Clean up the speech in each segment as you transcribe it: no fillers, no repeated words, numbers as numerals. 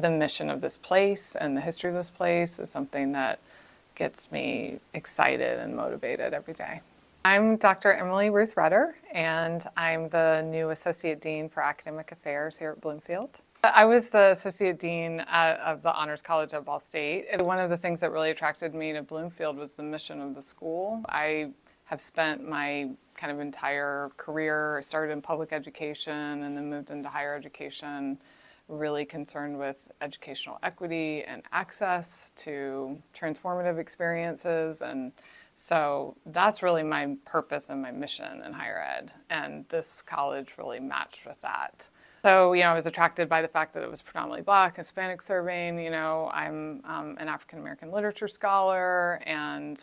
the mission of this place and the history of this place is something that gets me excited and motivated every day. I'm Dr. Emily Ruth Rutter, and I'm the new Associate Dean for Academic Affairs here at Bloomfield. I was the Associate Dean of the Honors College at Ball State. One of the things that really attracted me to Bloomfield was the mission of the school. I have spent my kind of entire career, started in public education and then moved into higher education, really concerned with educational equity and access to transformative experiences. And so that's really my purpose and my mission in higher ed. And this college really matched with that. So, I was attracted by the fact that it was predominantly Black, Hispanic serving. I'm an African American literature scholar and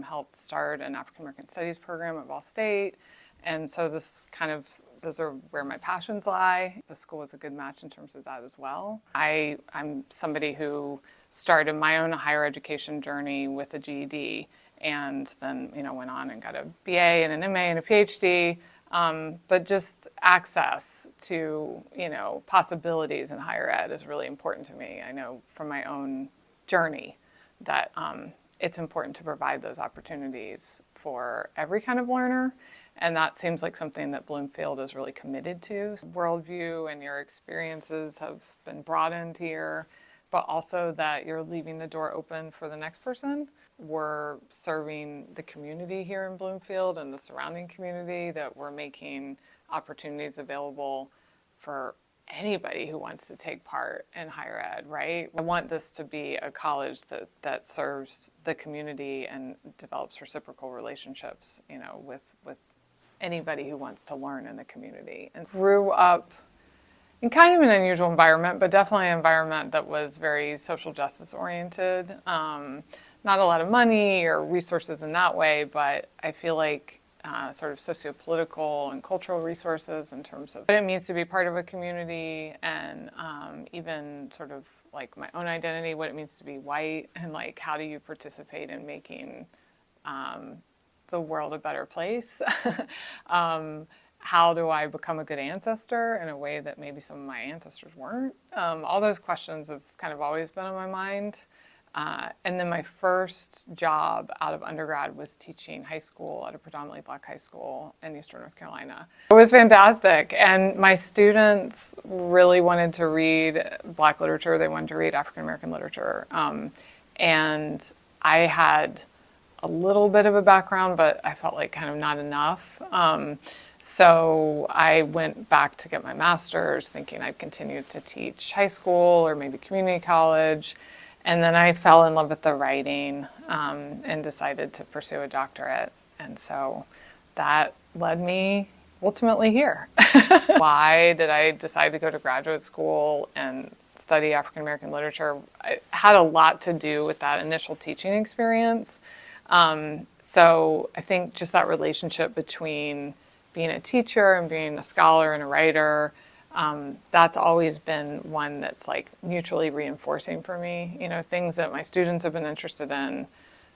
helped start an African American studies program at Ball State. And so those are where my passions lie. The school was a good match in terms of that as well. I'm somebody who started my own higher education journey with a GED and then, went on and got a BA and an MA and a PhD. But just access to, possibilities in higher ed is really important to me. I know from my own journey that it's important to provide those opportunities for every kind of learner. And that seems like something that Bloomfield is really committed to. Worldview and your experiences have been broadened here, but also that you're leaving the door open for the next person. We're serving the community here in Bloomfield and the surrounding community, that we're making opportunities available for anybody who wants to take part in higher ed, right? I want this to be a college that serves the community and develops reciprocal relationships, with anybody who wants to learn in the community. And grew up in kind of an unusual environment, but definitely an environment that was very social justice oriented. Not a lot of money or resources in that way, but I feel like sort of socio-political and cultural resources in terms of what it means to be part of a community, and even sort of like my own identity, what it means to be white, and like how do you participate in making the world a better place. How do I become a good ancestor in a way that maybe some of my ancestors weren't? All those questions have kind of always been on my mind. And then my first job out of undergrad was teaching high school at a predominantly Black high school in Eastern North Carolina. It was fantastic. And my students really wanted to read Black literature. They wanted to read African American literature. And I had a little bit of a background, but I felt like kind of not enough. So I went back to get my master's, thinking I'd continue to teach high school or maybe community college. And then I fell in love with the writing and decided to pursue a doctorate. And so that led me ultimately here. Why did I decide to go to graduate school and study African American literature? It had a lot to do with that initial teaching experience. So I think just that relationship between being a teacher and being a scholar and a writer, that's always been one that's like mutually reinforcing for me. Things that my students have been interested in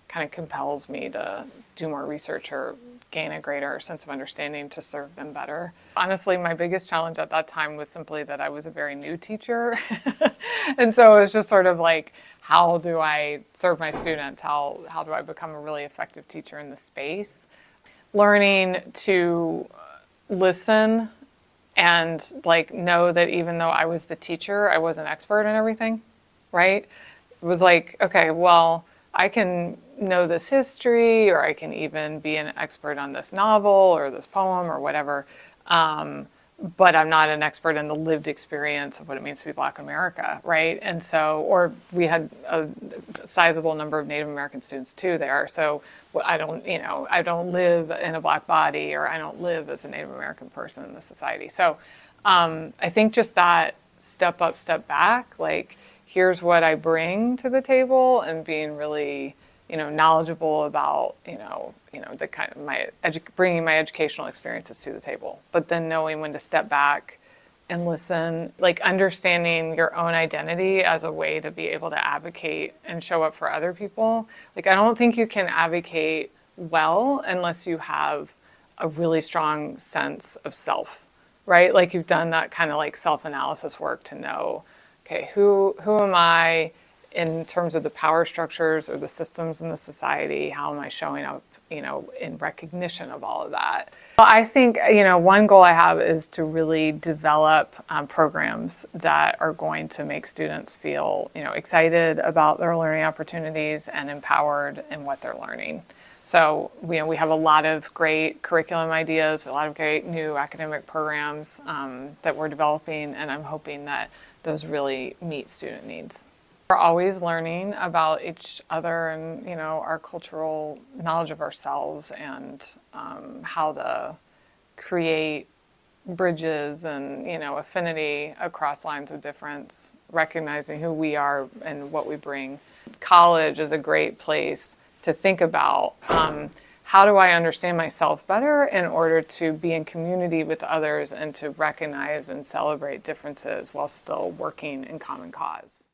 kind of compels me to do more research or gain a greater sense of understanding to serve them better. Honestly, my biggest challenge at that time was simply that I was a very new teacher. And so it was just sort of like, how do I serve my students? How do I become a really effective teacher in the space? Learning to listen and like know that even though I was the teacher, I wasn't expert in everything, right? It was like, okay, well, I can know this history, or I can even be an expert on this novel or this poem or whatever, but I'm not an expert in the lived experience of what it means to be Black America, right? And so, or we had a sizable number of Native American students too there. So I don't live in a Black body, or I don't live as a Native American person in the society. So I think just that step up, step back, like here's what I bring to the table, and being really, knowledgeable about, the kind of bringing my educational experiences to the table, but then knowing when to step back and listen, like understanding your own identity as a way to be able to advocate and show up for other people. Like, I don't think you can advocate well unless you have a really strong sense of self, right? Like you've done that kind of like self-analysis work to know, okay, who am I in terms of the power structures or the systems in the society? How am I showing up, in recognition of all of that? Well, I think, one goal I have is to really develop programs that are going to make students feel, excited about their learning opportunities and empowered in what they're learning. So, we have a lot of great curriculum ideas, a lot of great new academic programs that we're developing, and I'm hoping that those really meet student needs. We're always learning about each other and, our cultural knowledge of ourselves and how to create bridges and, affinity across lines of difference, recognizing who we are and what we bring. College is a great place to think about how do I understand myself better in order to be in community with others and to recognize and celebrate differences while still working in common cause.